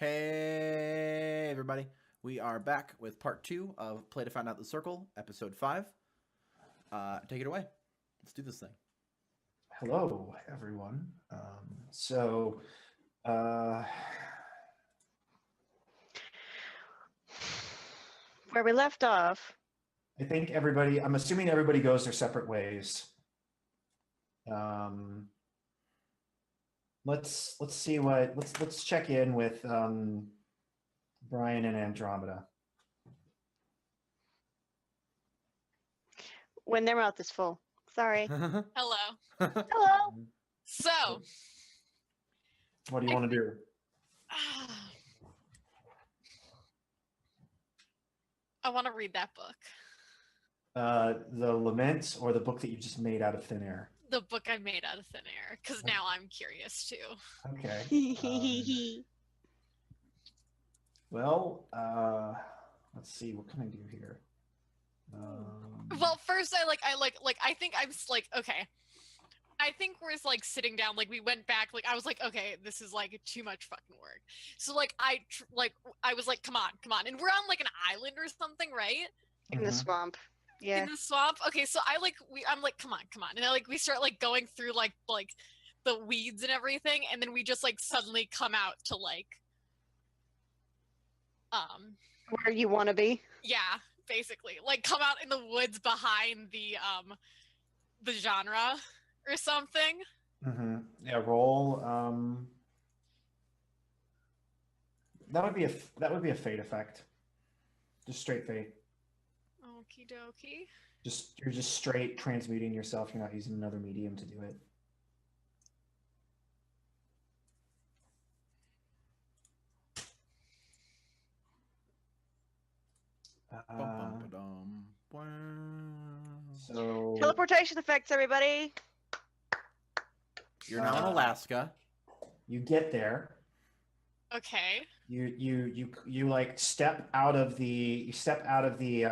Hey, everybody. We are back with part 2 of Play to Find Out the Circle, episode 5. Take it away. Let's do this thing. Hello, everyone. So, uh, Where we left off. I'm assuming everybody goes their separate ways. Let's check in with Brian and Andromeda. When their mouth is full. Sorry. Hello. Hello. So, What do you want to do? I want to read that book. The Lament or the book that you just made out of thin air? The book I made out of thin air, because now I'm curious too. Okay. Well, let's see. What can I do here? Well, first I think I'm okay. I think we're sitting down, we went back, I was like, okay, this is too much fucking work. So I was like, come on, and we're on an island or something, right? In the swamp. Yeah. In the swamp. Okay, so I'm like, come on, and we start going through the weeds and everything, and then we just suddenly come out to Where you want to be. yeah, basically come out in the woods behind the genre or something. Yeah, roll. That would be a fate effect. Just straight fate. Okie dokie. You're just straight transmuting yourself. You're not using another medium to do it. So Teleportation effects, everybody. You're now in Alaska. You get there. Okay. You step out of the you step out of the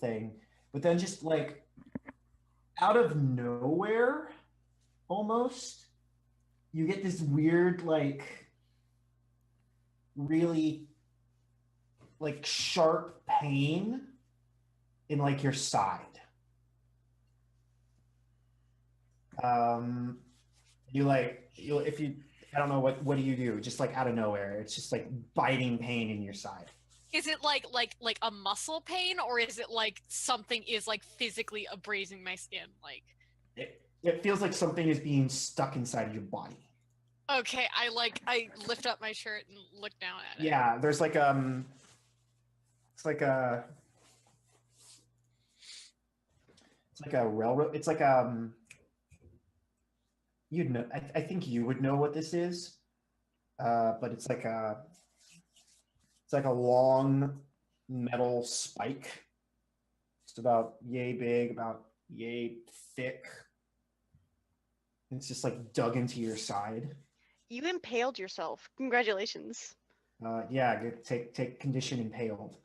thing, but then just out of nowhere, almost, you get this weird really sharp pain in your side. I don't know, what do you do? Just out of nowhere, it's just biting pain in your side. Is it like a muscle pain, or is it something is physically abrasing my skin? It feels like something is being stuck inside your body. Okay, I lift up my shirt and look down at it. Yeah, there's it's a railroad. It's you'd know. I think you would know what this is, but it's a long metal spike. It's about yay big, about yay thick. It's just dug into your side. You impaled yourself. Congratulations. Yeah, take condition impaled.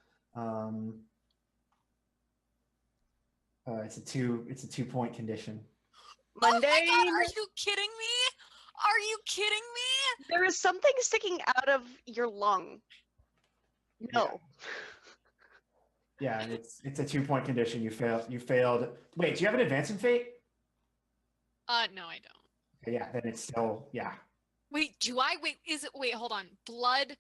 It's a 2-point condition. Monday. Oh my God, are you kidding me? Are you kidding me? There is something sticking out of your lung. No. Yeah, it's a 2-point condition. You failed. Wait, do you have an advance in fate? No, I don't. Okay, yeah, then it's still, yeah. Wait, do I? Wait, hold on. Blood?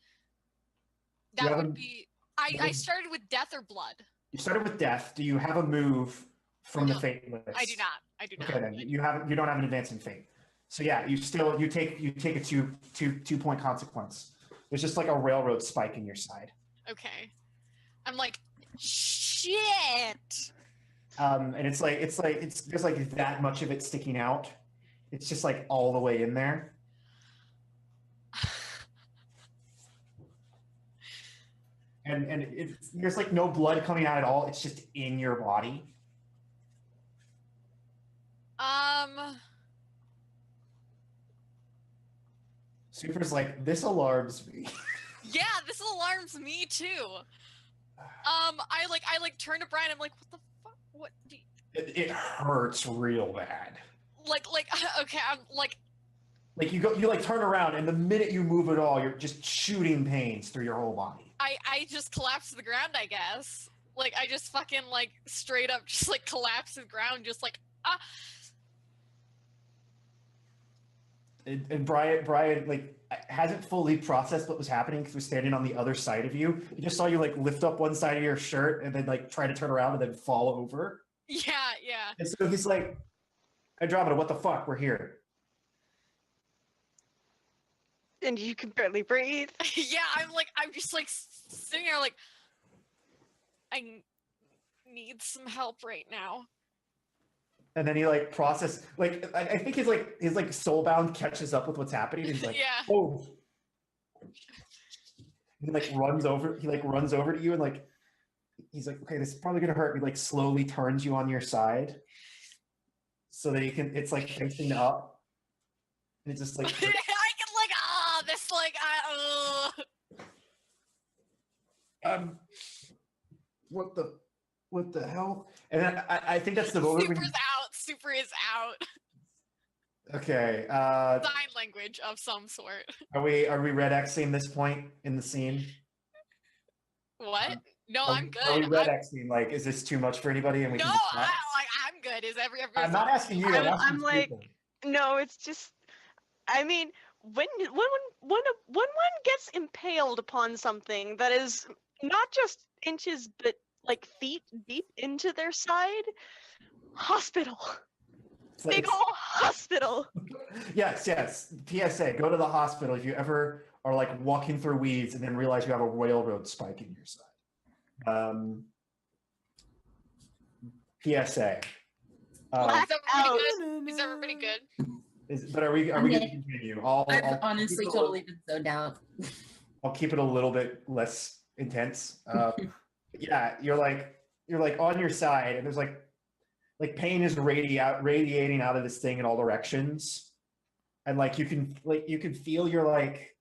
That would be... I started with death or blood? You started with death. Do you have a move from the fate list? I do not. Okay, then you don't have an advance in fate. So yeah, you take a 2-point consequence. There's just a railroad spike in your side. Okay. I'm like, shit. And it's there's that much of it sticking out. It's just all the way in there. And there's no blood coming out at all. It's just in your body. Super's this alarms me. Yeah, this alarms me too. I turn to Brian. I'm like, what the fuck? What? It hurts real bad. okay, I'm like, Like you like turn around, and the minute you move at all, you're just shooting pains through your whole body. I just collapse to the ground, I guess. Like, I just fucking, like, straight up just, like, collapse to the ground, just like, ah. And Brian like hasn't fully processed what was happening because we're standing on the other side of you. He just saw you like lift up one side of your shirt and then like try to turn around and then fall over. Yeah, yeah. And so he's like, Andromeda, what the fuck? We're here. And you can barely breathe. Yeah, I'm just, like, sitting there, like, I need some help right now. And then he like like I think his soulbound catches up with what's happening. He's like, Yeah. oh. He like runs over to you and like he's like, okay, this is probably gonna hurt. He like slowly turns you on your side so that it's like facing up. And it's just like I can like this like what the hell? And then I think that's the moment when you, Super is out. okay. Sign language of some sort. Are we red Xing this point in the scene? What? No, Are I'm good. we red Xing? Like, is this too much for anybody? And we no, can just I'm good. Is every I'm not asking you. I'm like, no, it's just, I mean, when one gets impaled upon something that is not just inches but like feet deep into their side, hospital. Big ol' hospital. Yes. PSA: go to the hospital if you ever are like walking through weeds and then realize you have a railroad spike in your side. PSA. Is everybody good? But are we going to continue? I've honestly totally been zoned out. I'll keep it a little bit less intense. Yeah, you're like on your side, and there's like pain is radiating out of this thing in all directions, and like you can feel you're like,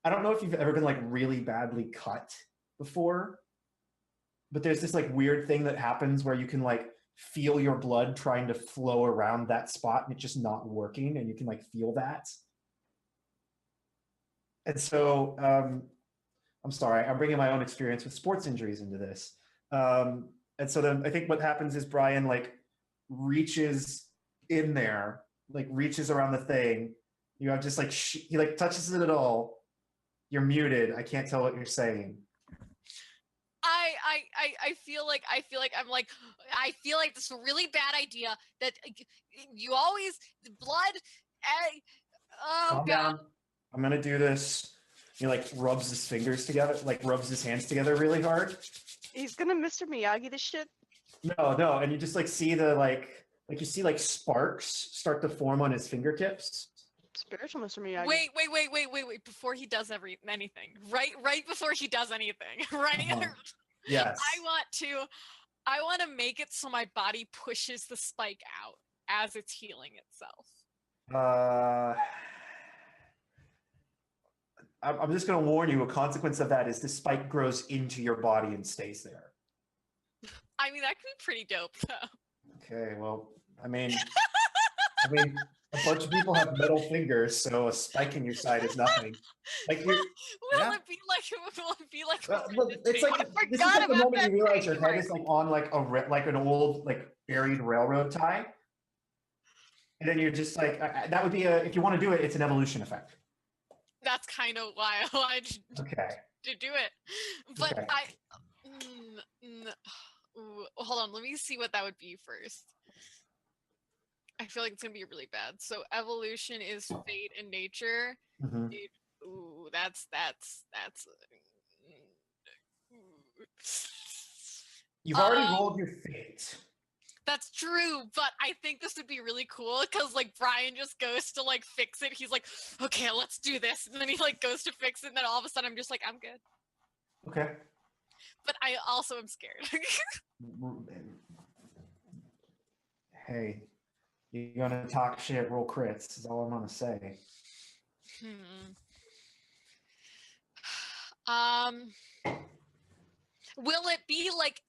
I don't know if you've ever been like really badly cut before, but there's this like weird thing that happens where you can like feel your blood trying to flow around that spot and it's just not working, and you can like feel that. And so I'm sorry, I'm bringing my own experience with sports injuries into this. And so then I think what happens is Brian like reaches in there, like reaches around the thing. You have just like, he like touches it at all. You're muted. I can't tell what you're saying. I feel like I feel like this is a really bad idea that you always blood. Oh Calm God. down. I'm gonna do this. He like rubs his fingers together, like rubs his hands together really hard. He's gonna Mr. Miyagi this shit. No, and you just like see the like you see like sparks start to form on his fingertips. Spiritual Mr. Miyagi. Wait! Before he does anything, right before he does anything, right? Yes. I want to make it so my body pushes the spike out as it's healing itself. I'm just going to warn you, a consequence of that is the spike grows into your body and stays there. I mean, that could be pretty dope, though. Okay, well, I mean, a bunch of people have metal fingers, so a spike in your side is nothing. Like will it be like? it's like this is like the moment you realize your head is like on like an old like buried railroad tie, and then you're just like that would be if you want to do it, it's an evolution effect. That's kind of why I wanted to do it, but okay. Hold on, let me see what that would be first. I feel like it's gonna be really bad. So evolution is fate in nature. Mm-hmm. That's. You've already rolled your fate. That's true, but I think this would be really cool because like Brian just goes to like fix it. He's like, okay, let's do this, and then he like goes to fix it, and then all of a sudden I'm just like, I'm good. Okay. But I also am scared. Hey, you're gonna talk shit, roll crits. Is all I'm gonna say. Will it be like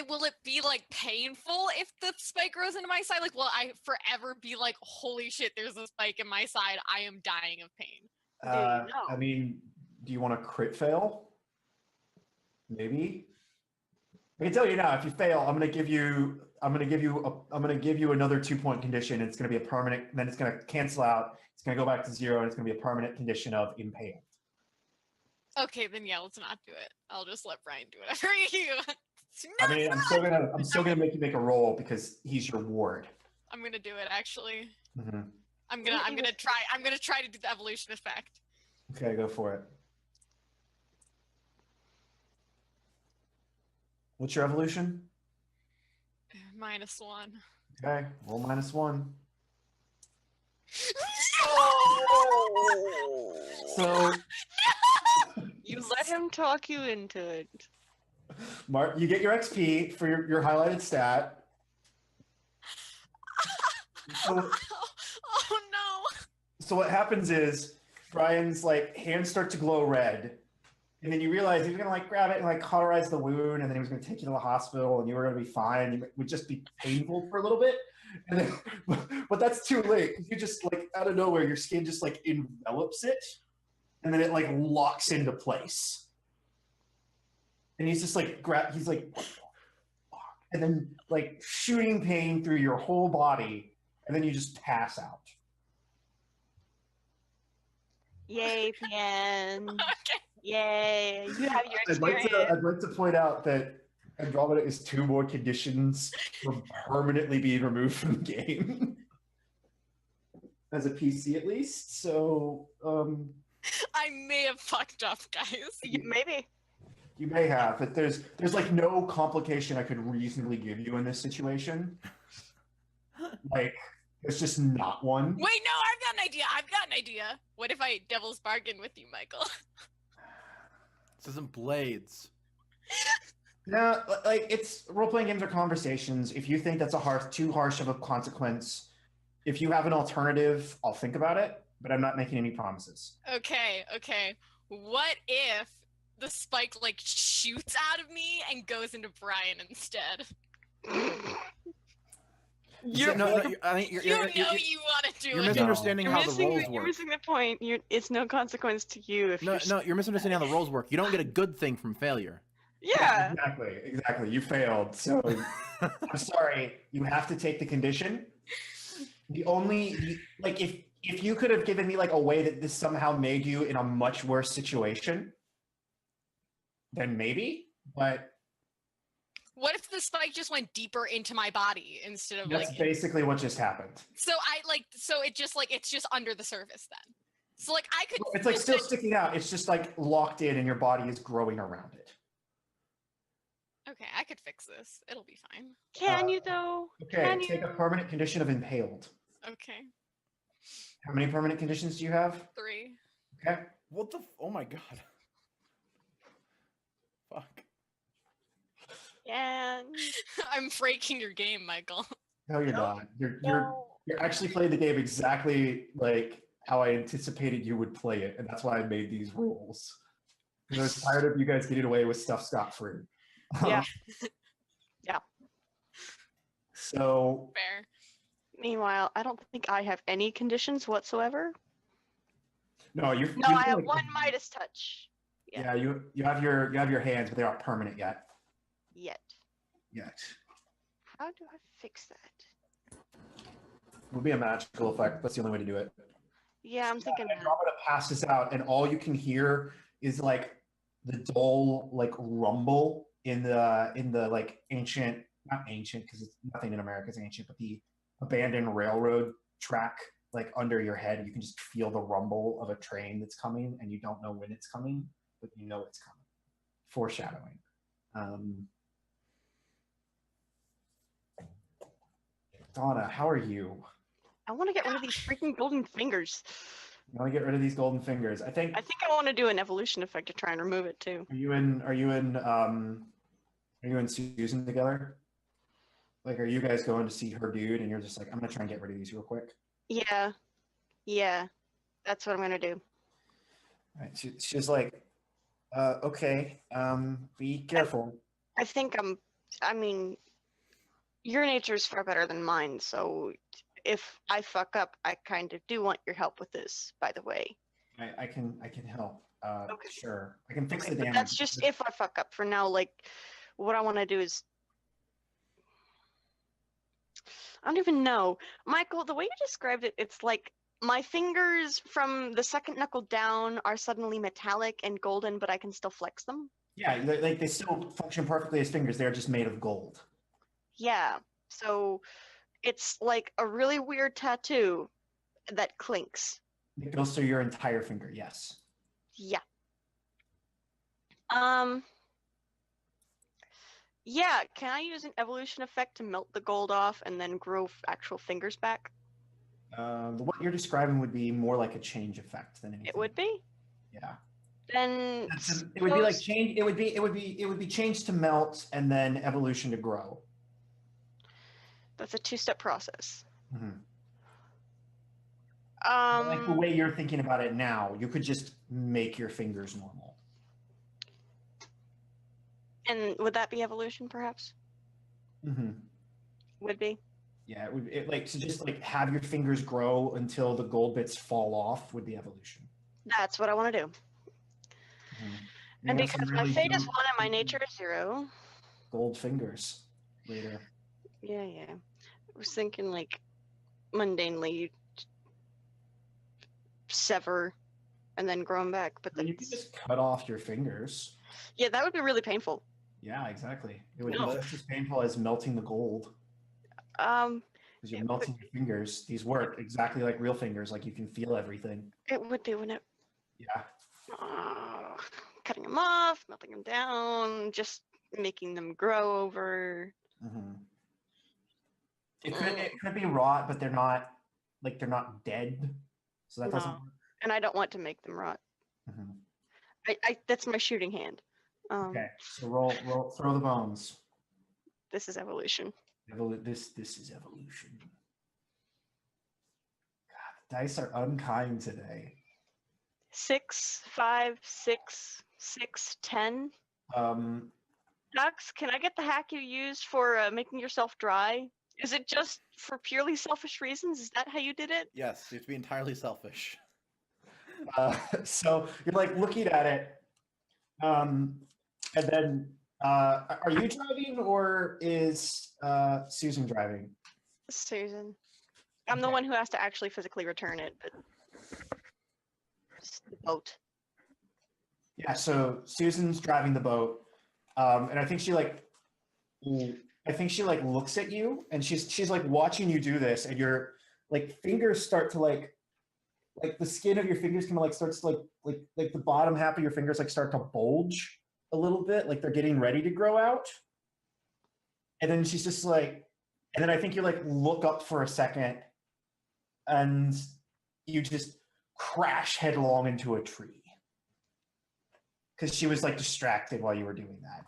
will it be like painful if the spike grows into my side? Like, will I forever be like, holy shit, there's a spike in my side. I am dying of pain. Do you know? I mean, do you want to crit fail? Maybe. I can tell you now, if you fail, I'm gonna give you another 2-point condition. It's gonna be a permanent, then it's gonna cancel out. It's gonna go back to 0, and it's gonna be a permanent condition of impaled. Okay, then yeah, let's not do it. I'll just let Brian do whatever you want. I mean, I'm still gonna make you make a roll because he's your ward. I'm gonna do it actually. Mm-hmm. I'm gonna try to do the evolution effect. Okay, go for it. What's your evolution? -1. Okay, roll -1. So You let him talk you into it. Mark, you get your XP for your highlighted stat. So, Oh no! so what happens is Brian's like hands start to glow red, and then you realize he was gonna like grab it and like cauterize the wound, and then he was gonna take you to the hospital, and you were gonna be fine. It would just be painful for a little bit, and then, but that's too late. You just like out of nowhere, your skin just like envelops it, and then it like locks into place. And he's just like he's like, what the fuck? And then like shooting pain through your whole body, and then you just pass out. Yay, Pian. Okay. Yay. You have your I'd like experience. to point out that Andromeda is 2 more conditions from permanently being removed from the game. As a PC at least. So I may have fucked up, guys. Maybe. you may have, but there's like no complication I could reasonably give you in this situation. Like it's just not one. Wait, no, I've got an idea. What if I devil's bargain with you, Michael? This isn't Blades. No, like it's role-playing games are conversations. If you think that's too harsh of a consequence, if you have an alternative, I'll think about it, but I'm not making any promises. Okay. What if the spike like shoots out of me and goes into Brian instead? I think You know you want to do you're it. misunderstanding how the rolls You're work. missing the point. It's no consequence to you if No, you're misunderstanding how the rolls work. You don't get a good thing from failure. Yeah. Exactly. You failed. So I'm sorry. You have to take the condition. Like if you could have given me like a way that this somehow made you in a much worse situation, then maybe. But What if the spike just went deeper into my body instead of that's like? basically what just happened. So it's just under the surface then. So like I could. It's like still sticking out. It's just like locked in, and your body is growing around it. Okay, I could fix this. It'll be fine. Can you though? Okay, Can take you? a permanent condition of impaled. Okay, How many permanent conditions do you have? 3. Okay. What the? Oh my god. Fuck. Can. I'm breaking your game, Michael. No, you're No. not. You're actually playing the game exactly like how I anticipated you would play it, and that's why I made these rules. Because I was tired of you guys getting away with stuff scot-free. Yeah. Yeah. So Fair. Meanwhile, I don't think I have any conditions whatsoever. no, No, I have one Midas touch. Yeah, you have your hands, but they aren't permanent yet. Yet. How do I fix that? Would be a magical effect. That's the only way to do it. Yeah, I'm thinking that. Andromeda passes out, and all you can hear is like the dull like rumble in the like ancient, not ancient because it's nothing in America is ancient, but the abandoned railroad track like under your head. You can just feel the rumble of a train that's coming, and you don't know when it's coming, but you know it's coming. Foreshadowing. Donna, how are you? I want to get rid of these freaking golden fingers. You want to get rid of these golden fingers? I think. I think I want to do an evolution effect to try and remove it too. Are you in Susan together? Like, are you guys going to see her dude, and you're just like, I'm gonna try and get rid of these real quick? Yeah. Yeah. That's what I'm gonna do. All right. She's like, okay. Be careful. I think I'm I mean, your nature is far better than mine, so if I fuck up, I kind of do want your help with this, by the way. I can help. Okay. Sure. I can fix Okay, the but damage. that's just if I fuck up. For now, like, what I want to do is, I don't even know. Michael, the way you described it, it's like my fingers from the second knuckle down are suddenly metallic and golden, but I can still flex them. Yeah, like they still function perfectly as fingers. They're just made of gold. Yeah, so it's like a really weird tattoo that clinks. It goes through your entire finger. Yes. Yeah. Yeah, can I use an evolution effect to melt the gold off and then grow actual fingers back? What you're describing would be more like a change effect than anything. It would be? Yeah. Then It would be like change. It would be change to melt and then evolution to grow. that's a two-step process. Mm-hmm. Like the way you're thinking about it now, you could just make your fingers normal. And would that be evolution, perhaps? Mm-hmm. Would be. Yeah, it would like to just like have your fingers grow until the gold bits fall off would be evolution. That's what I want to do. Mm-hmm. And because my fate is 1 and my nature is 0. Gold fingers later. Yeah. I was thinking like mundanely sever and then grow them back, but You could just cut off your fingers. yeah, that would be really painful. Yeah, exactly. It would No. be just as painful as melting the gold. Because you're melting your fingers. These work exactly like real fingers. Like you can feel everything. it would be, wouldn't it? Yeah. Cutting them off, melting them down, just making them grow over. Mm-hmm. It could be rot, but they're not dead. So that doesn't work. And I don't want to make them rot. Mm-hmm. I that's my shooting hand. Okay, so roll, throw the bones. This is evolution. This is evolution. God, the dice are unkind today. 6, 5, 6, 6, 10. Dux, can I get the hack you used for making yourself dry? Is it just for purely selfish reasons? Is that how you did it? Yes, you have to be entirely selfish. So you're like looking at it, and then are you driving or is Susan driving? Susan. I'm the one who has to actually physically return it, but it's the boat. Yeah, so Susan's driving the boat, and I think she looks at you, and she's like watching you do this, and your like fingers start to like the skin of your fingers kind of like starts to like the bottom half of your fingers like start to bulge a little bit, like they're getting ready to grow out. And then she's just like, and then I think you like look up for a second, and you just crash headlong into a tree. Because she was like distracted while you were doing that.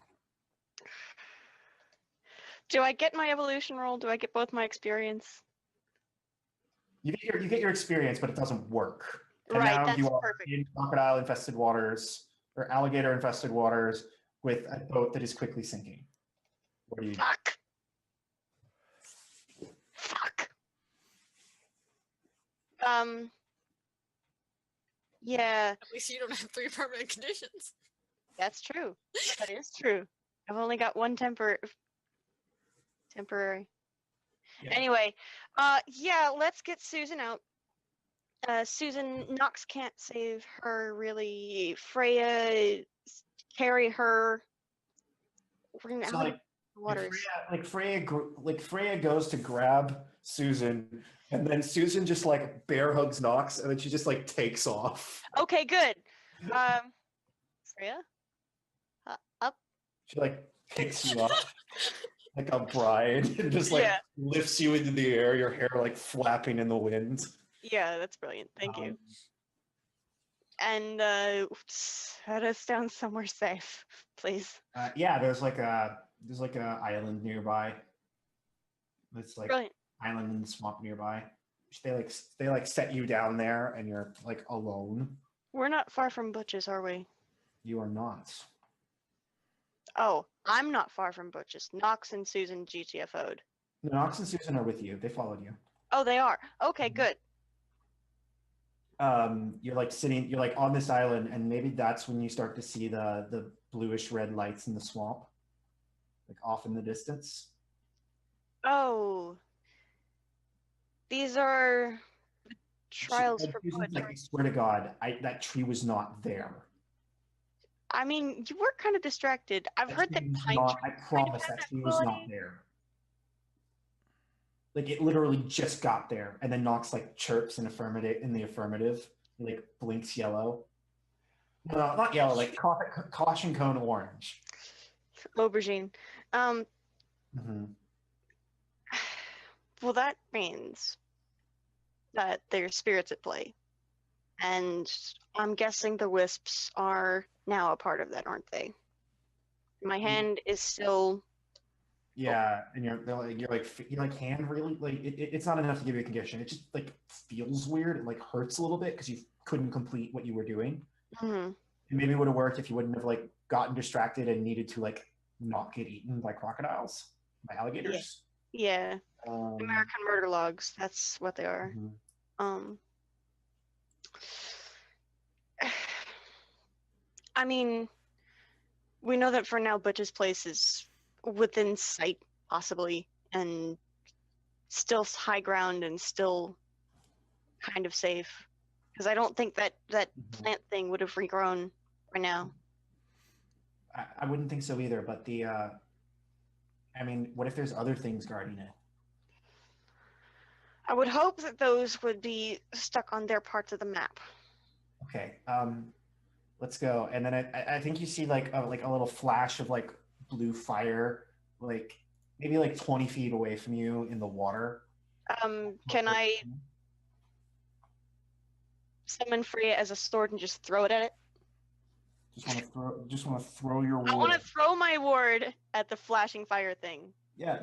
Do I get my evolution roll? Do I get both my experience? You get your experience, but it doesn't work. And right, now that's you are perfect. in crocodile-infested waters or alligator-infested waters with a boat that is quickly sinking. What do you do? Fuck. Yeah. At least you don't have 3 permanent conditions. That's true. That is true. I've only got one temporary. Yeah. Anyway, yeah, let's get Susan out. Susan, Nox can't save her, really. Freya, carry her. We're gonna So, out of waters. Freya goes to grab Susan, and then Susan just like bear hugs Nox, and then she just like takes off. Okay, good. Freya, up. She like picks you up like a bride and just like lifts you into the air, your hair like flapping in the wind. Yeah, that's brilliant. Thank you. And head us down somewhere safe, please. Yeah, there's like a island nearby. It's like brilliant. Island in the swamp nearby. They like set you down there, and you're like alone. We're not far from Butch's, are we? You are not. Oh, I'm not far from Butch's. Knox and Susan GTFO'd. Nox and Susan are with you. They followed you. Oh, they are. Okay, Mhm. good. You're like sitting, you're like on this island, and maybe that's when you start to see the bluish red lights in the swamp, like off in the distance. Oh, these are trials And for Susan's like, I Butch. swear to God, that tree was not there. I mean, you were kind of distracted. I've That heard tree that was pine not. I trees kind of promise have that that tree was not quality. there. Like it literally just got there, and then Nox like chirps in the affirmative, he, like blinks yellow. No, not yellow, like caution cone orange. Aubergine. Um, Mm-hmm. well, that means that there's spirits at play. And I'm guessing the wisps are now a part of that, aren't they? My hand is still. Yeah, and you're like hand really like it's not enough to give you a condition. It just like feels weird. It like hurts a little bit because you couldn't complete what you were doing. Mhm. It maybe would have worked if you wouldn't have like gotten distracted and needed to like not get eaten by crocodiles, by alligators. Yeah. Um, American murder logs. That's what they are. mhm. Um. I mean, we know that for now, Butch's place is within sight, possibly, and still high ground and still kind of safe. Because I don't think that Mhm. plant thing would have regrown by now. I wouldn't think so either. But I mean, what if there's other things guarding it? I would hope that those would be stuck on their parts of the map. Okay, let's go. And then I think you see like a little flash of like blue fire, like maybe like 20 feet away from you in the water. Can I summon Freya as a sword and just throw it at it? Just want to throw your I ward. want to throw my ward at the flashing fire thing. Yeah,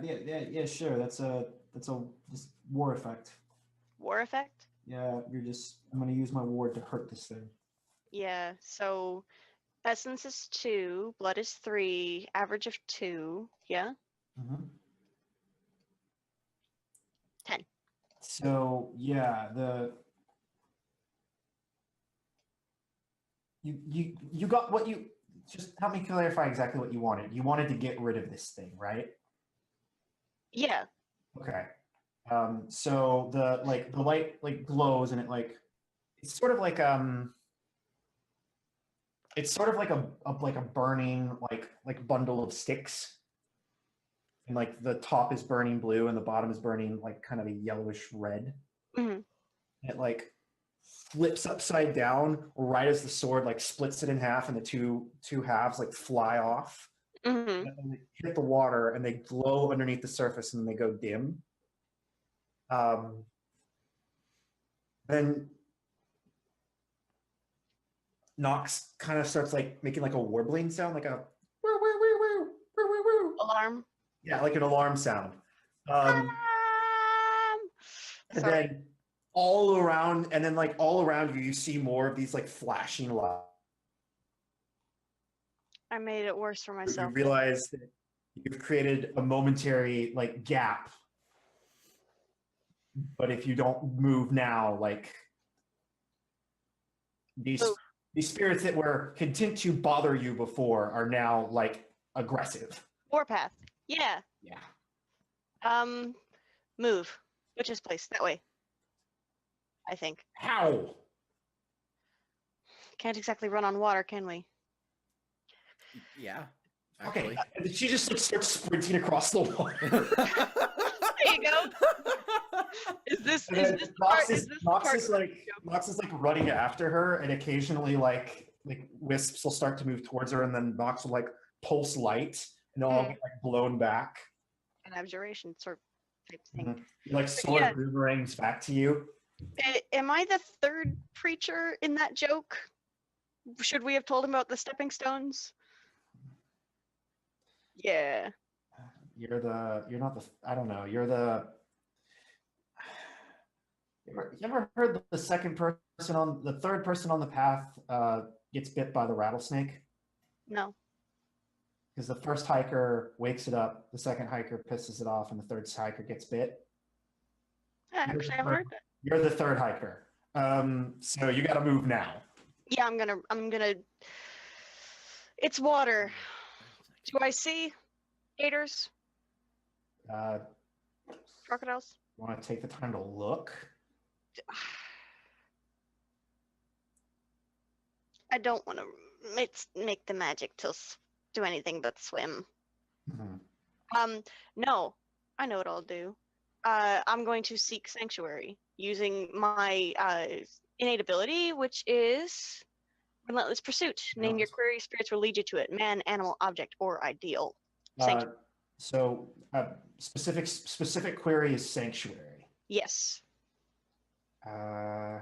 sure. That's a just war effect. War effect? Yeah, I'm gonna use my ward to hurt this thing. Yeah, so essence is 2, blood is 3, average of 2. Yeah? Mm-hmm. 10. So yeah, you got what you just help me clarify exactly what you wanted. You wanted to get rid of this thing, right? Yeah. Okay. So the light like glows and it like it's sort of like it's sort of like a burning like bundle of sticks. And like the top is burning blue and the bottom is burning like kind of a yellowish red. Mhm. It like flips upside down right as the sword like splits it in half and the two halves like fly off. Mhm. And then they hit the water and they glow underneath the surface and then they go dim. Then Nox kind of starts like making like a warbling sound, like a woo, woo, woo, woo, woo, woo, woo. Alarm. Yeah, like an alarm sound. Alarm! And Sorry. then all around you, you see more of these like flashing lights. I made it worse for You myself. realize that you've created a momentary like gap. But if you don't move now, like these spirits that were content to bother you before are now like aggressive. Warpath. Yeah. Yeah. Move. Butch's place. That way. I think. How? Can't exactly run on water, can we? Yeah. Okay. Actually. She just like, starts sprinting across the water. There you go. Is this the part? Is this the part? Nox is like running after her, and occasionally like wisps will start to move towards her, and then Nox will like pulse light, and they'll all get like blown back. An abjuration sort of type thing. Mm-hmm. Like sword boomerangs back to you. Am I the third preacher in that joke? Should we have told him about the stepping stones? Yeah. You're not the, I don't know, you're the, you ever heard the third person on the path gets bit by the rattlesnake? No. because the first hiker wakes it up, the second hiker pisses it off, and the third hiker gets bit. Actually, I haven't heard that. You're the third hiker. So you got to move now. Yeah, I'm gonna. It's water. Do I see gators, crocodiles? Want to take the time to look? I don't want to make the magic to do anything but swim. Mhm. No, I know what I'll do. I'm going to seek sanctuary using my innate ability, which is relentless pursuit. Name your query, spirits will lead you to it. Man, animal, object, or ideal. Sanctuary. Specific query is sanctuary. Yes. Okay,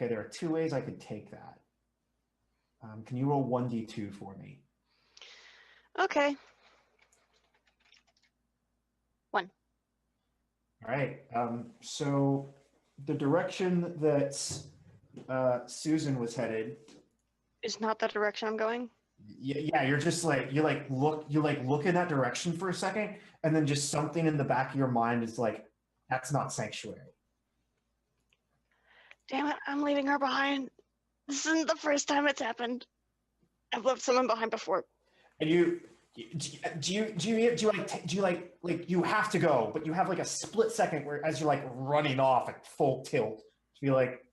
there are two ways I could take that. Can you roll 1d2 for me? Okay. 1. All right. So the direction that Susan was headed Is not the direction I'm going. Yeah, you're just like you look in that direction for a second, and then just something in the back of your mind is like, that's not sanctuary. Damn it, I'm leaving her behind. This isn't the first time it's happened. I've left someone behind before. And you have to go, but you have like a split second where as you're like running off at full tilt, do you like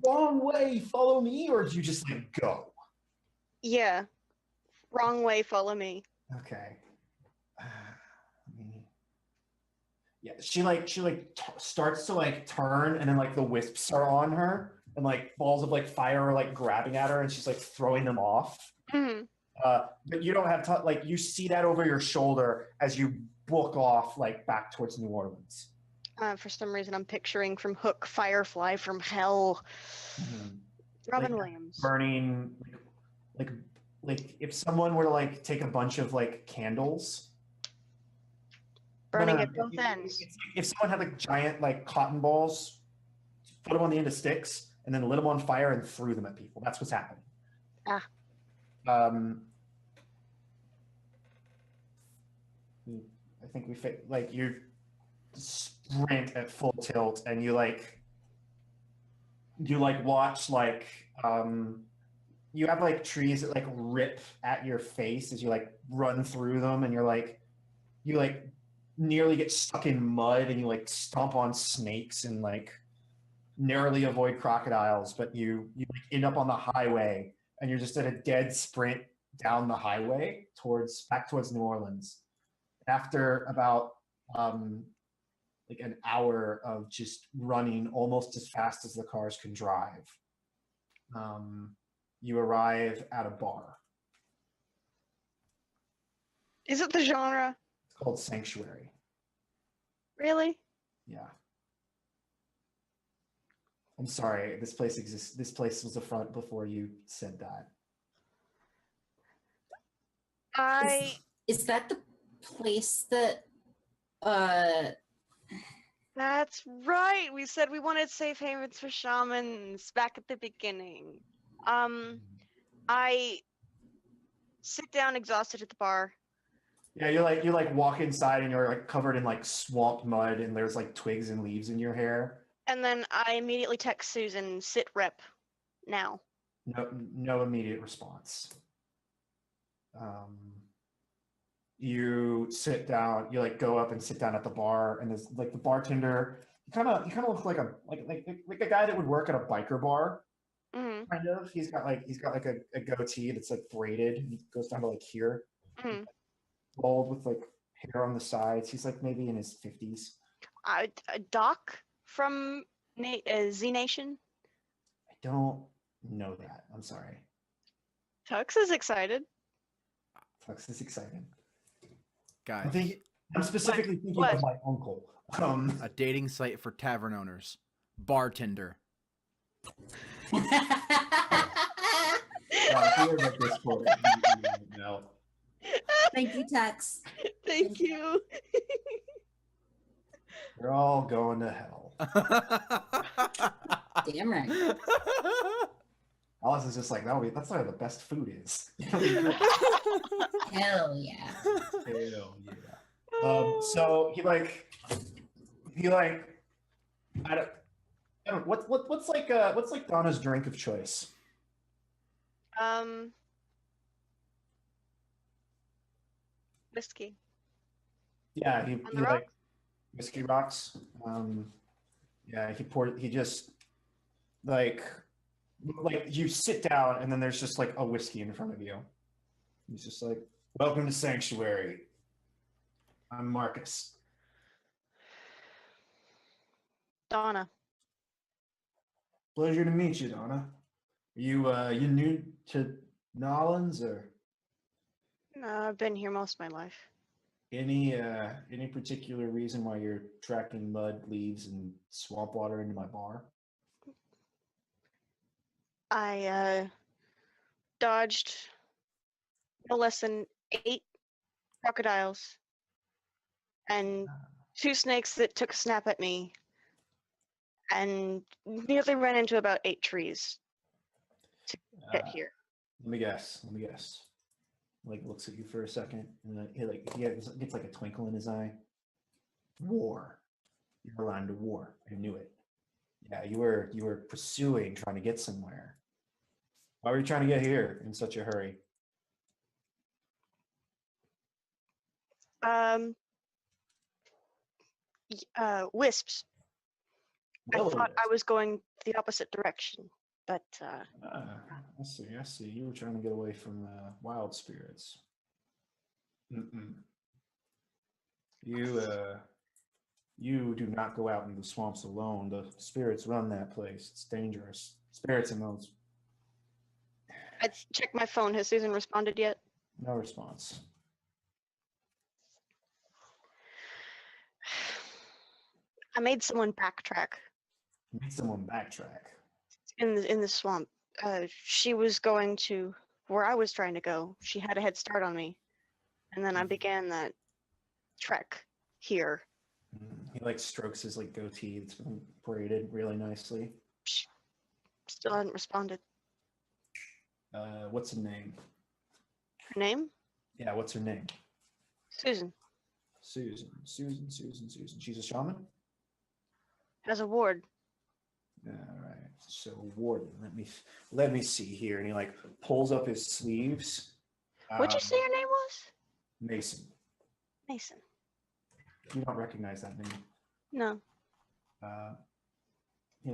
wrong way, follow me, or do you just like go? Yeah. Wrong way, follow me. Okay. Yeah, she starts to like turn, and then like the wisps are on her, and like balls of like fire are like grabbing at her, and she's like throwing them off. Mm-hmm. But you don't have like you see that over your shoulder as you book off like back towards New Orleans. For some reason, I'm picturing from Hook, Firefly from Hell. Mm-hmm. Robin like, Williams. Burning, like if someone were to like take a bunch of like candles. Burning at both ends. If someone had like giant like cotton balls, put them on the end of sticks, and then lit them on fire and threw them at people. That's what's happening. I think we like you sprint at full tilt, and you watch like you have like trees that like rip at your face as you like run through them, and you nearly get stuck in mud, and you like stomp on snakes and like narrowly avoid crocodiles, but you end up on the highway, and you're just at a dead sprint down the highway back towards New Orleans. After about like an hour of just running almost as fast as the cars can drive, you arrive at a bar. Is it the genre? It's called Sanctuary. Really? Yeah. I'm sorry, this place exists. This place was a front before you said that. Is that the place that That's right. We said we wanted safe havens for shamans back at the beginning. I sit down exhausted at the bar. Yeah, you walk inside, and you're like covered in like swamp mud, and there's like twigs and leaves in your hair. And then I immediately text Susan, sit rep now. No immediate response. You sit down, you like go up and sit down at the bar, and there's like the bartender, you kind of look like a guy that would work at a biker bar. Mm-hmm. Kind of. He's got like a goatee that's like braided, and it goes down to like here. Mm-hmm. Bald with like hair on the sides. He's like maybe in his 50s. Doc from Z Nation. I don't know that. I'm sorry. Tux is excited. Tux is excited. Guys, I'm specifically thinking of my uncle. a dating site for tavern owners. Bartender. No. Thank you, Tex. Thank you. We're all going to hell. Damn right. Alice is just like, that's where the best food is. Hell yeah. Hell yeah. So he I don't what's like Donna's drink of choice? Whiskey. Yeah, On the he rocks? like whiskey rocks. Yeah, he just like you sit down and then there's just like a whiskey in front of you. He's just like, welcome to Sanctuary. I'm Marcus. Donna. Pleasure to meet you, Donna. You new to Nolans or No, I've been here most of my life. any particular reason why you're tracking mud, leaves, and swamp water into my bar? I dodged no less than 8 crocodiles and 2 snakes that took a snap at me, and nearly ran into about 8 trees to get here. Let me guess. Like looks at you for a second, and then he gets like a twinkle in his eye. War. You're aligned to war. I knew it. Yeah, you were pursuing, trying to get somewhere. Why were you trying to get here in such a hurry? Wisps. I Will-o-wisp. thought I was going the opposite direction, but I see. You were trying to get away from wild spirits. Mm-mm. You do not go out in the swamps alone. The spirits run that place. It's dangerous. Spirits and those. I checked my phone. Has Susan responded yet? No response. I made someone backtrack Make someone backtrack. in the swamp. She was going to where I was trying to go. She had a head start on me, and then I began that trek here. He like strokes his like goatee. It's been braided really nicely. Still hadn't responded. What's her name? Her name? Yeah, what's her name? Susan. Susan. She's a shaman? Has a ward. All right. So warden, let me see here. And he like pulls up his sleeves. What'd you say your name was? Mason. Mason. You don't recognize that name. No. He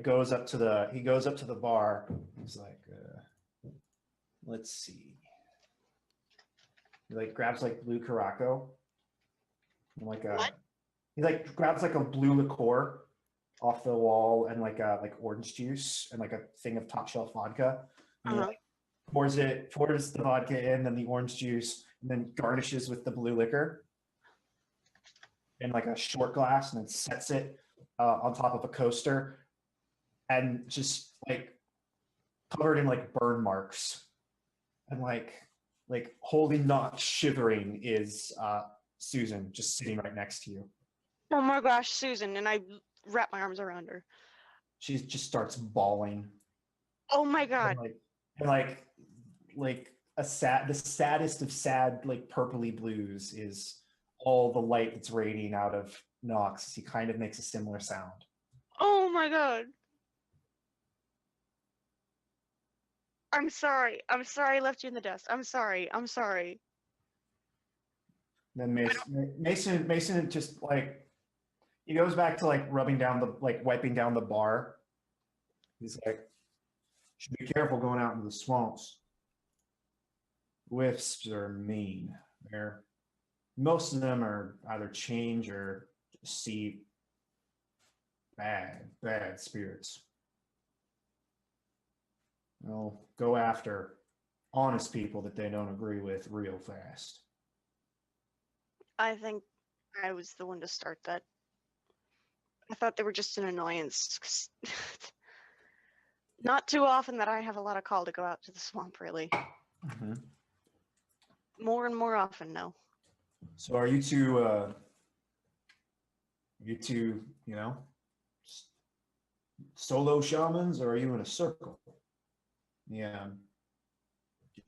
goes up to the bar. He's like, let's see. He like grabs like blue Caraco. What? He like grabs like a blue liqueur off the wall and like orange juice and like a thing of top shelf vodka. And he like pours the vodka in, then the orange juice, and then garnishes with the blue liquor in like a short glass, and then sets it on top of a coaster, and just like covered in like burn marks, and like holding, not shivering, is Susan, just sitting right next to you. Oh my gosh, Susan, and I wrap my arms around her. She just starts bawling. Oh my god. And the saddest of sad, like purpley blues, is all the light that's radiating out of Nox. He kind of makes a similar sound. Oh my god. I'm sorry. I left you in the dust. I'm sorry. Then Mason just like, he goes back to like wiping down the bar. He's like, should be careful going out into the swamps. Wisps are mean. Most of them are either change or see bad spirits. They'll go after honest people that they don't agree with real fast. I think I was the one to start that. I thought they were just an annoyance. Not too often that I have a lot of call to go out to the swamp, really. Mm-hmm. More and more often, no. So are you two, solo shamans, or are you in a circle? Yeah.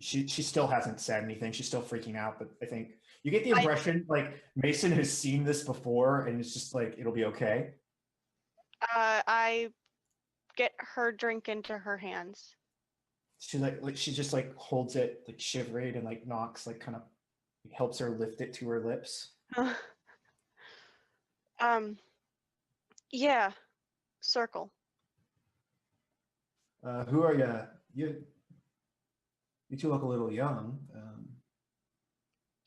She still hasn't said anything. She's still freaking out, but I think you get the I- impression like Mason has seen this before and it's just like it'll be okay. I get her drink into her hands. She she just like holds it like shivering and like knocks like kind of helps her lift it to her lips. Yeah, circle. Who are you two look a little young.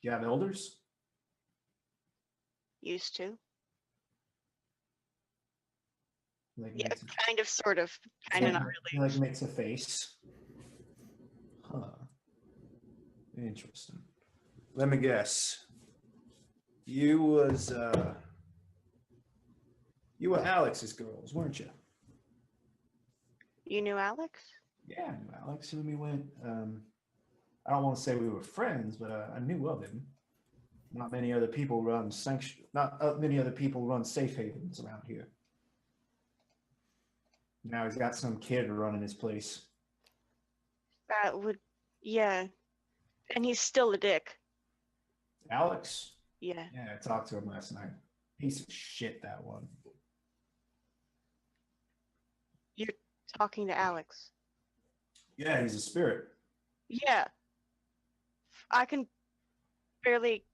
You have elders? Used to. Like Yeah, makes kind of, sort of, kind of, not he, really. like makes a face. Huh. Interesting. Let me guess. You were Alex's girls, weren't you? You knew Alex? Yeah, I knew Alex. And we went. I don't want to say we were friends, but I knew of him. Not many other people run many other people run safe havens around here. Now he's got some kid running his place. That would, yeah. And he's still a dick. Alex? Yeah. Yeah, I talked to him last night. Piece of shit, that one. You're talking to Alex. Yeah, he's a spirit. Yeah. I can barely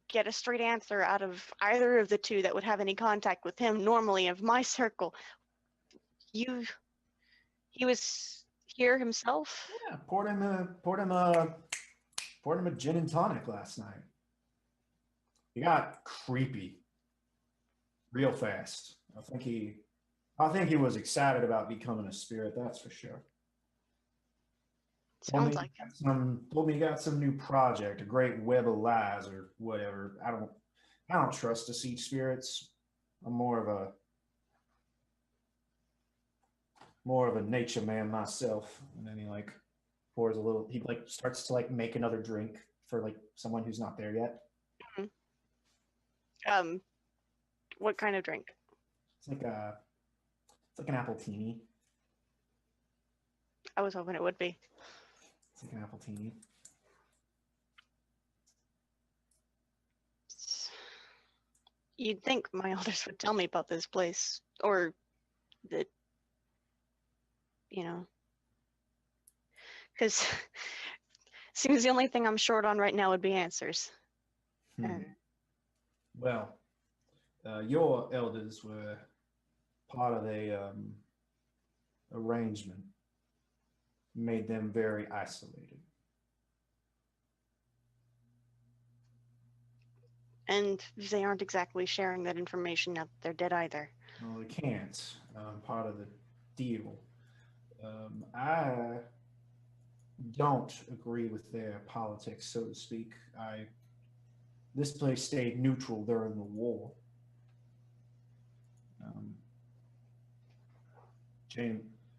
get a straight answer out of either of the two that would have any contact with him normally of my circle. He was here himself? Yeah, poured him a gin and tonic last night. He got creepy real fast. I think he was excited about becoming a spirit, that's for sure. Sounds like it. Told me he got some new project, a great web of lies or whatever. I don't trust to see spirits. I'm more of a nature man myself. And then he like pours a little, he like starts to like make another drink for like someone who's not there yet. What kind of drink? It's like an apple teeny. I was hoping it would be. It's like an apple teeny. You'd think my elders would tell me about this place, or that, because seems the only thing I'm short on right now would be answers. And Well, your elders were part of a arrangement, made them very isolated. And they aren't exactly sharing that information now that they're dead either. Well, they can't. Part of the deal. I don't agree with their politics, so to speak. This place stayed neutral during the war.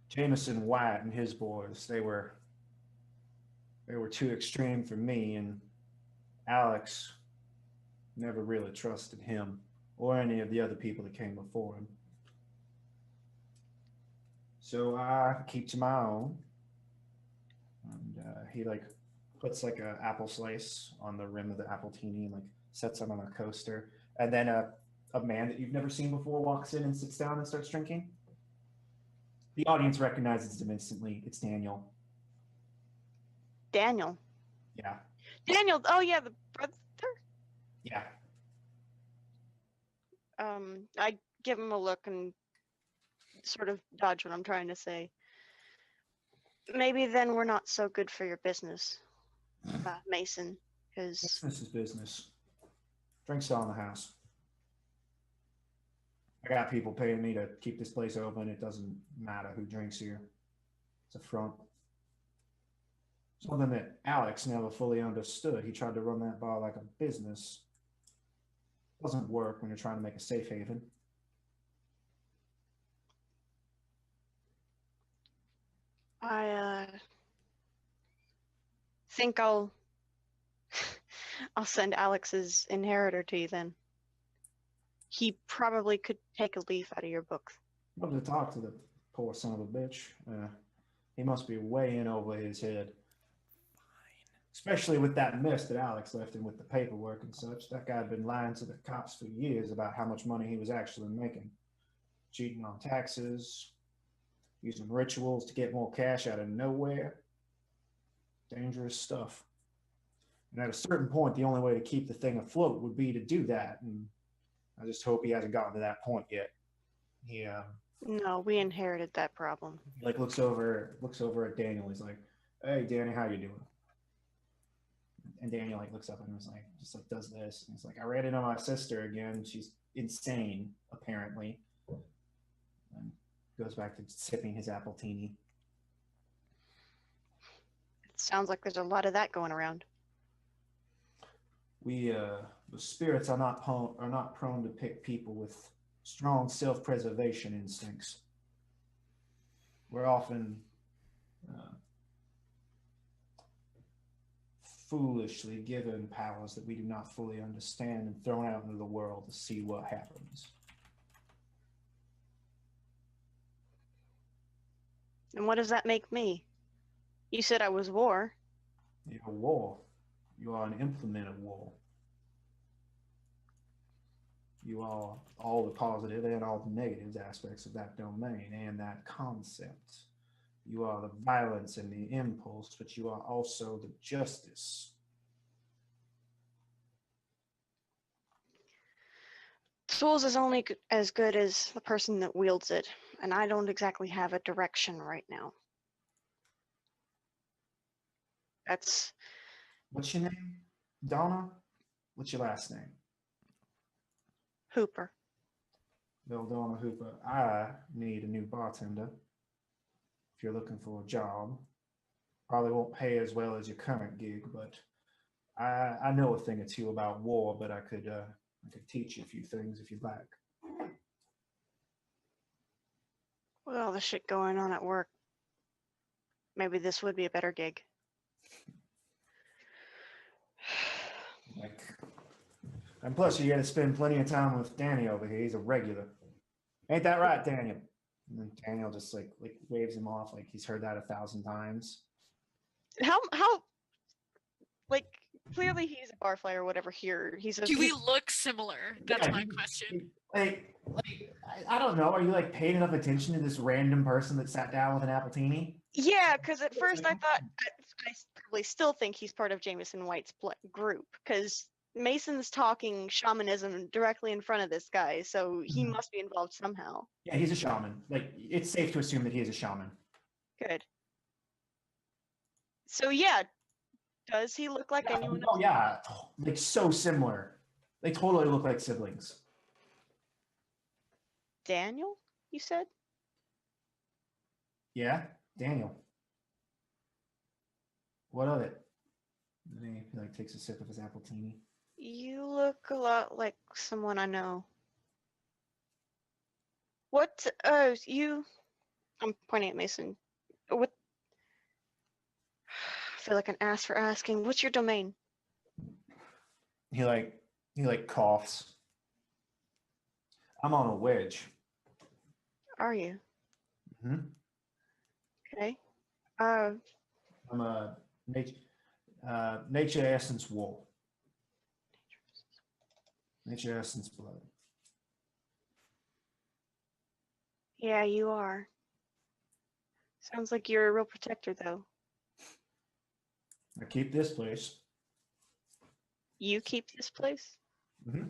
Jameson White and his boys, they were too extreme for me, and Alex never really trusted him or any of the other people that came before him. So I keep to my own. And he like puts like a apple slice on the rim of the apple teeny and like sets it on a coaster. And then a man that you've never seen before walks in and sits down and starts drinking. The audience recognizes him instantly. It's Daniel. Daniel. Yeah. Daniel. Oh yeah, the brother. Yeah. I give him a look and sort of dodge what I'm trying to say. Maybe then we're not so good for your business, Mason, because Business is business. Drinks all in the house. I got people paying me to keep this place open. It doesn't matter who drinks here. It's a front. Something that Alex never fully understood. He tried to run that bar like a business. Doesn't work when you're trying to make a safe haven. I think I'll send Alex's inheritor to you then. He probably could take a leaf out of your book. Love to talk to the poor son of a bitch. He must be way in over his head. Especially with that mess that Alex left him with the paperwork and such. That guy had been lying to the cops for years about how much money he was actually making. Cheating on taxes, using rituals to get more cash out of nowhere. Dangerous stuff. And at a certain point, the only way to keep the thing afloat would be to do that. And I just hope he hasn't gotten to that point yet. He No, we inherited that problem. like looks over at Daniel. He's like, "Hey, Danny, how you doing?" And Daniel like looks up and was like, just like does this. And he's like, "I ran into my sister again. She's insane, apparently." And goes back to sipping his appletini. It sounds like there's a lot of that going around. The spirits are not prone to pick people with strong self-preservation instincts. We're often foolishly given powers that we do not fully understand and thrown out into the world to see what happens. And what does that make me? You said I was war. You're a war. You are an implement of war. You are all the positive and all the negative aspects of that domain and that concept. You are the violence and the impulse, but you are also the justice. Tools is only as good as the person that wields it, and I don't exactly have a direction right now. That's What's your name? Donna? What's your last name? Hooper. Bill Donna Hooper. I need a new bartender. If you're looking for a job, probably won't pay as well as your current gig, but I know a thing or two about war, but I could teach you a few things if you'd like. With all the shit going on at work, maybe this would be a better gig. Like, and plus you got to spend plenty of time with Danny over here. He's a regular. Ain't that right, Daniel? And then Daniel just like waves him off like he's heard that 1,000 times. How like clearly he's a barfly or whatever here. Do we look similar? That's Yeah, my question. Like I don't know. Are you like paying enough attention to this random person that sat down with an appletini? Yeah, because at first I thought I probably still think he's part of Jameson White's group because Mason's talking shamanism directly in front of this guy, so he must be involved somehow. Yeah, he's a shaman. Like it's safe to assume that he is a shaman. Good. So yeah, does he look like anyone else? Oh yeah, like so similar. They totally look like siblings. Daniel, you said? Yeah, Daniel. What of it? And then he like takes a sip of his appletini. You look a lot like someone I know. What? You? I'm pointing at Mason. What? I feel like an ass for asking. What's your domain? He coughs. I'm on a wedge. Are you? Hmm. Okay. I'm a nature essence war. Nature essence blood. Yeah, you are. Sounds like you're a real protector, though. I keep this place. You keep this place? Mm-hmm.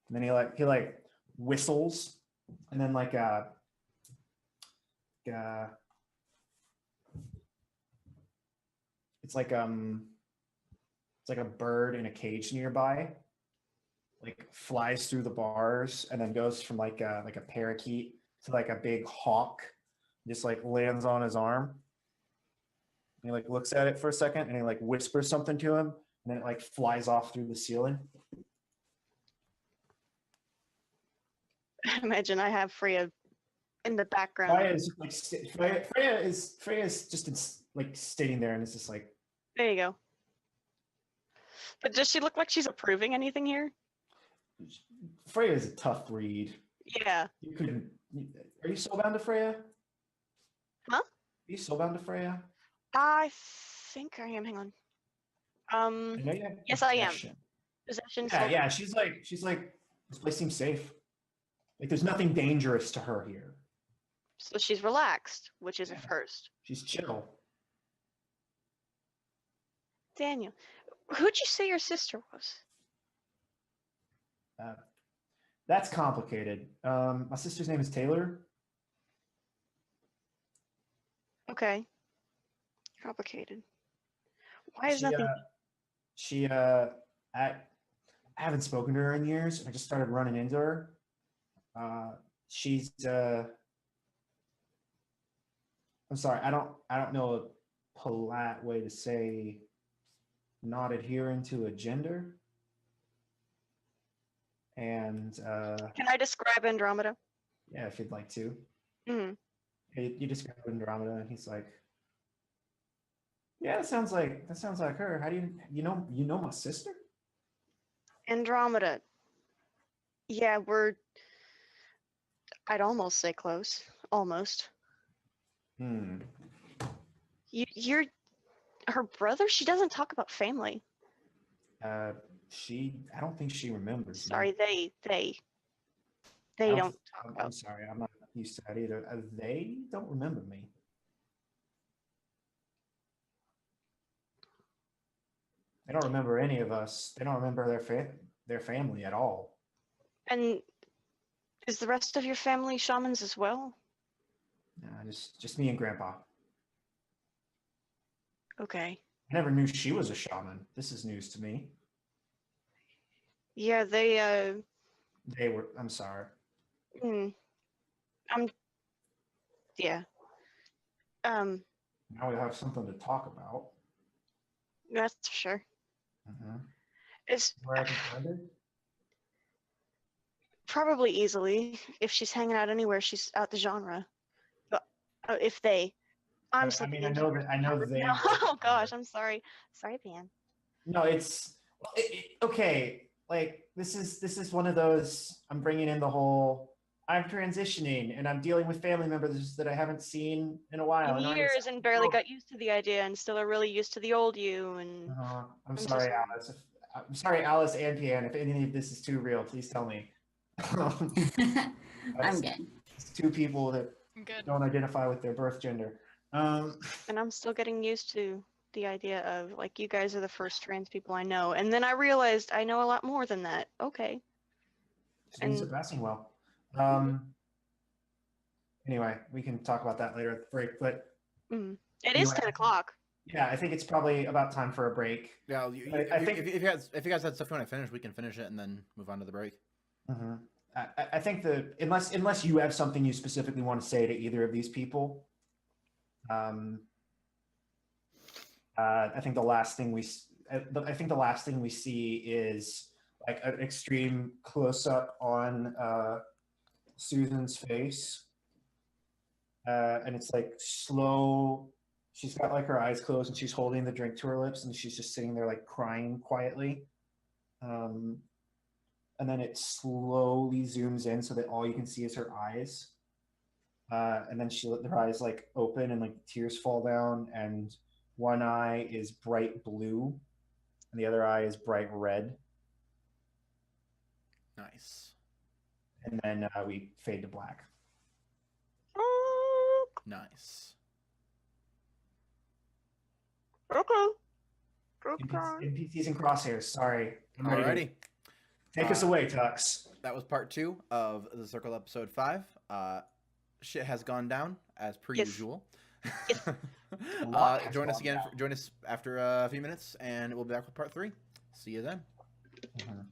And then he whistles, and then it's like a bird in a cage nearby, like flies through the bars and then goes from like a parakeet to like a big hawk, just like lands on his arm. And he like looks at it for a second and he like whispers something to him, and then it like flies off through the ceiling. Imagine I have Freya in the background. Freya is just like sitting there, and it's just like. There you go. But does she look like she's approving anything here? Freya is a tough breed. Yeah. You couldn't. Are you soulbound to Freya? Huh? you soulbound to Freya? I think I am. Hang on. I know you have Yes, I am. possession. Possession. Yeah, soul- yeah. She's like, this place seems safe. Like, there's nothing dangerous to her here. So she's relaxed, which is a Yeah. first. She's chill. Daniel, who'd you say your sister was? That's complicated. My sister's name is Taylor. Okay. Complicated. Why is She, nothing? I haven't spoken to her in years. I just started running into her. She's, I'm sorry, I don't know a polite way to say not adhering to a gender. And Can I describe Andromeda? yeah, if you'd like to. Hmm. You describe Andromeda, and he's like, "Yeah, that sounds like her. How do you know my sister?" Andromeda. Yeah, I'd almost say close. Almost. Hmm. You're her brother? She doesn't talk about family. I don't think she remembers. me. Sorry, they I don't talk I'm about. sorry, I'm not used to that either. They don't remember me. They don't remember any of us. They don't remember their family at all. And is the rest of your family shamans as well? Just me and Grandpa. Okay. I never knew she was a shaman. This is news to me. Yeah, they They were. I'm sorry. yeah. Now we have something to talk about. That's for sure. Mm-hmm. It's Where I can find her? probably easily if she's hanging out anywhere, she's out the genre. But if they, I'm I slipping mean, I into know yours that. I know now. they. Oh gosh, I'm sorry. Sorry, Pan. No, it's okay. Like this is one of those. I'm bringing in the whole. I'm transitioning and I'm dealing with family members that I haven't seen in a while. In and years and barely got used to the idea and still are really used to the old you and I'm so sorry, sorry. Alice. I'm sorry, Alice and Pian. If any of this is too real, please tell me. I'm good. It's two people that I'm good. don't identify with their birth gender. And I'm still getting used to the idea of like you guys are the first trans people I know. And then I realized I know a lot more than that. Okay. Students are passing well. Anyway, we can talk about that later at the break. But It is anyway, 10 o'clock. yeah, I think it's probably about time for a break. Yeah, I think if you guys had stuff you want to finish, we can finish it and then move on to the break. Mhm. I think unless you have something you specifically want to say to either of these people, I think the last thing we see is like an extreme close up on Susan's face, and it's like slow. She's got like her eyes closed and she's holding the drink to her lips and she's just sitting there like crying quietly. And then it slowly zooms in so that all you can see is her eyes. And then her eyes like open and like tears fall down, and one eye is bright blue and the other eye is bright red. Nice. And then we fade to black. Nice. Okay. NPCs and crosshairs. Sorry. I'm ready to- Alrighty. Take us away, Tux. That was part 2 of the Circle episode 5. Shit has gone down as per Yes. usual. Yes. A lot has Join us gone again. down. Join us after a few minutes, and we'll be back with part 3. See you then. Mhm.